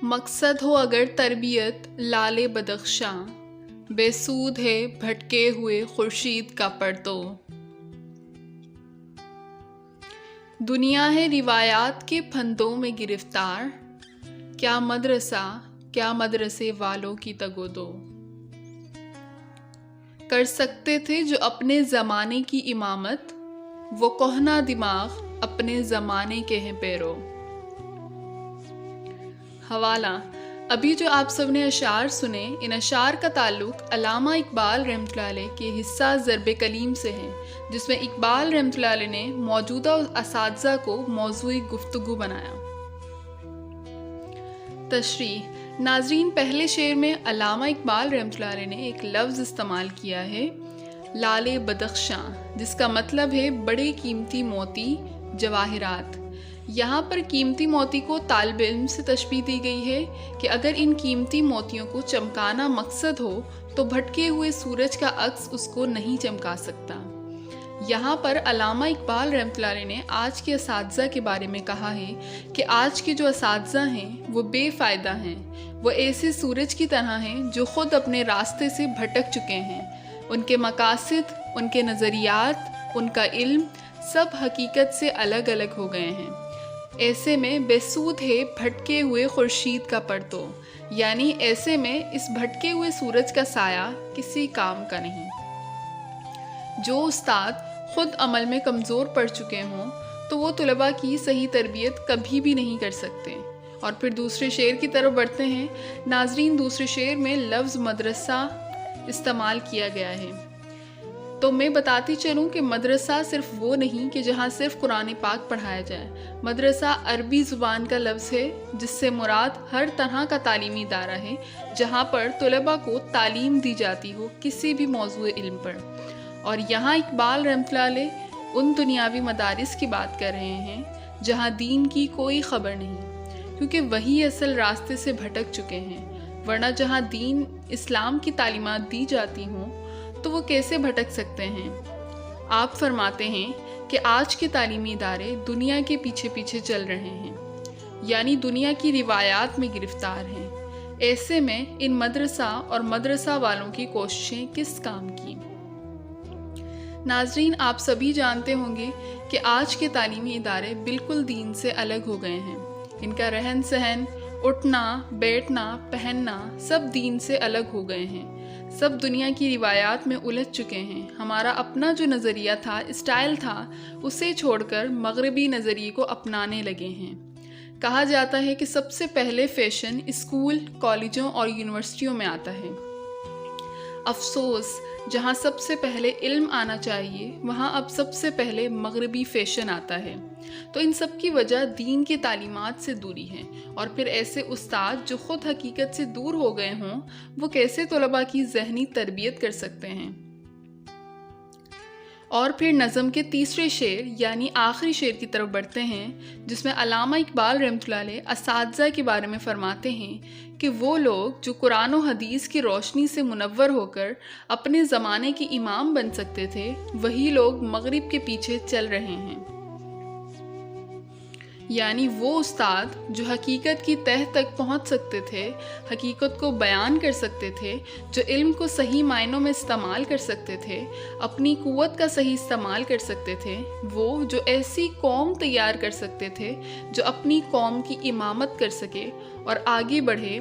मकसद हो अगर तरबियत लाले बदख्शां, बेसूद है भटके हुए खुर्शीद का पर्दो। दुनिया है रिवायात के फंदों में गिरफ्तार, क्या मदरसा क्या मदरसे वालों की तगोदो। कर सकते थे जो अपने ज़माने की इमामत, वो कोहना दिमाग अपने ज़माने के हैं पैरो। हवाला, अभी जो आप सब ने अशार सुने, इन अशार का ताल्लुक़ अल्लामा इकबाल रहमतुल्लाह अलैह के हिस्सा ज़र्ब कलीम से है, जिसमें इकबाल रहमतुल्लाह अलैह ने मौजूदा असातिज़ा को मौज़ूई गुफ्तगू बनाया। तशरीह। नाज़रीन, पहले शेर में अल्लामा इकबाल रहमतुल्लाह अलैह ने एक लफ्ज़ इस्तेमाल किया है, लाले बदख्शां, जिसका मतलब है बड़े कीमती मोती, जवाहिरात। यहाँ पर कीमती मोती को तालिब इल्म से तशबीह दी गई है कि अगर इन कीमती मोतियों को चमकाना मकसद हो तो भटके हुए सूरज का अक्स उसको नहीं चमका सकता। यहाँ पर अल्लामा इकबाल रहमतुल्लाह अलैह ने आज के असातिज़ा के बारे में कहा है कि आज के जो असातिज़ा हैं वो बेफ़ायदा हैं, वो ऐसे सूरज की तरह हैं जो ख़ुद अपने रास्ते से भटक चुके हैं। उनके मकासद, उनके नज़रियात, उनका इल्म सब हकीकत से अलग अलग हो गए हैं। ऐसे में बेसूद है भटके हुए खुर्शीद का पर्दो, यानी ऐसे में इस भटके हुए सूरज का साया किसी काम का नहीं। जो उस्ताद ख़ुद अमल में कमज़ोर पड़ चुके हों तो वो तलबा की सही तरबियत कभी भी नहीं कर सकते। और फिर दूसरे शेर की तरफ बढ़ते हैं। नाज़रीन, दूसरे शेर में लफ्ज़ मदरसा इस्तेमाल किया गया है, तो मैं बताती चलूँ कि मदरसा सिर्फ़ वो नहीं कि जहाँ सिर्फ़ कुरान पाक पढ़ाया जाए। मदरसा अरबी ज़ुबान का लफ्ज़ है जिससे मुराद हर तरह का तालीमी इदारा है जहाँ पर तलबा को तालीम दी जाती हो किसी भी मौज़ूए इल्म पर। और यहाँ इकबाल रहमतुल्लाह अलैह उन दुनियावी मदारिस की बात कर रहे हैं जहाँ दीन की कोई ख़बर नहीं, क्योंकि वही असल रास्ते से भटक चुके हैं। वरना जहाँ दीन इस्लाम की तालीमात दी जाती हों तो वो कैसे भटक सकते हैं। आप फरमाते हैं कि आज के तालीमी इदारे दुनिया के पीछे पीछे चल रहे हैं, यानी दुनिया की रिवायात में गिरफ्तार हैं। ऐसे में इन मदरसा और मदरसा वालों की कोशिशें किस काम की। नाज़रीन, आप सभी जानते होंगे कि आज के तालीमी इदारे बिल्कुल दीन से अलग हो गए हैं। इनका रहन सहन, उठना, बैठना, पहनना सब दीन से अलग हो गए हैं। सब दुनिया की रिवायात में उलझ चुके हैं। हमारा अपना जो नज़रिया था, स्टाइल था, उसे छोड़कर मगरबी नज़रिए को अपनाने लगे हैं। कहा जाता है कि सबसे पहले फ़ैशन स्कूल, कॉलेजों और यूनिवर्सिटियों में आता है। अफसोस, जहाँ सबसे पहले इल्म आना चाहिए वहाँ अब सबसे पहले मगरबी फ़ैशन आता है। तो इन सब की वजह दीन की तालीमात से दूरी है। और फिर ऐसे उस्ताद जो ख़ुद हकीकत से दूर हो गए हों वो कैसे तलबा की ज़हनी तरबियत कर सकते हैं। और फिर नज़म के तीसरे शेर यानी आखिरी शेर की तरफ बढ़ते हैं, जिसमें अल्लामा इकबाल रहमतुल्लाह अलैह असातिज़ा के बारे में फ़रमाते हैं कि वो लोग जो कुरान और हदीस की रोशनी से मुनव्वर होकर अपने ज़माने के इमाम बन सकते थे, वही लोग मगरिब के पीछे चल रहे हैं। यानी वो उस्ताद जो हकीकत की तह तक पहुंच सकते थे, हकीकत को बयान कर सकते थे, जो इल्म को सही मायनों में इस्तेमाल कर सकते थे, अपनी क़ुव्वत का सही इस्तेमाल कर सकते थे, वो जो ऐसी कौम तैयार कर सकते थे जो अपनी कौम की इमामत कर सके और आगे बढ़े,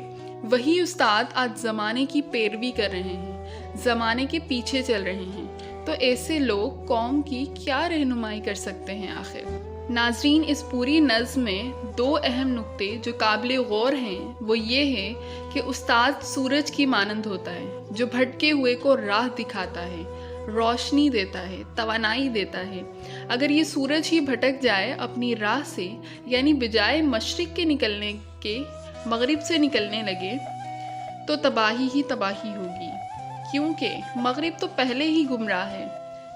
वही उस्ताद आज ज़माने की पैरवी कर रहे हैं, ज़माने के पीछे चल रहे हैं। तो ऐसे लोग कौम की क्या रहनुमाई कर सकते हैं आखिर। नाज़रीन, इस पूरी नज़्म में दो अहम नुक्ते जो काबिल गौर हैं वो ये है कि उस्ताद सूरज की मानंद होता है जो भटके हुए को राह दिखाता है, रोशनी देता है, तवानाई देता है। अगर ये सूरज ही भटक जाए अपनी राह से, यानी बजाय मशरिक़ के निकलने के मगरिब से निकलने लगे, तो तबाही ही तबाही होगी, क्योंकि मगरिब तो पहले ही गुमराह है,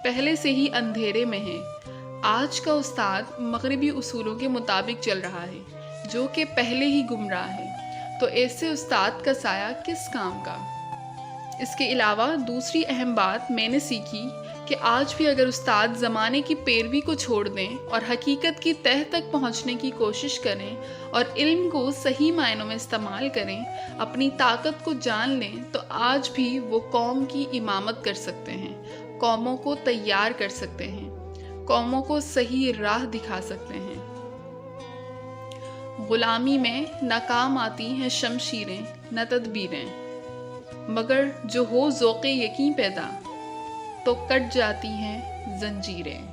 पहले से ही अंधेरे में है। आज का उस्ताद मगरिबी उसूलों के मुताबिक चल रहा है जो कि पहले ही गुमराह है, तो ऐसे उस्ताद का साया किस काम का। इसके अलावा दूसरी अहम बात मैंने सीखी کہ آج بھی اگر استاد زمانے کی پیروی کو چھوڑ دیں اور حقیقت کی تہہ تک پہنچنے کی کوشش کریں اور علم کو صحیح معنوں میں استعمال کریں، اپنی طاقت کو جان لیں، تو آج بھی وہ قوم کی امامت کر سکتے ہیں، قوموں کو تیار کر سکتے ہیں، قوموں کو صحیح راہ دکھا سکتے ہیں۔ غلامی میں ناکام آتی ہیں شمشیریں نہ تدبیریں، مگر جو ہو ذوق یقین پیدا تو کٹ جاتی ہیں زنجیریں۔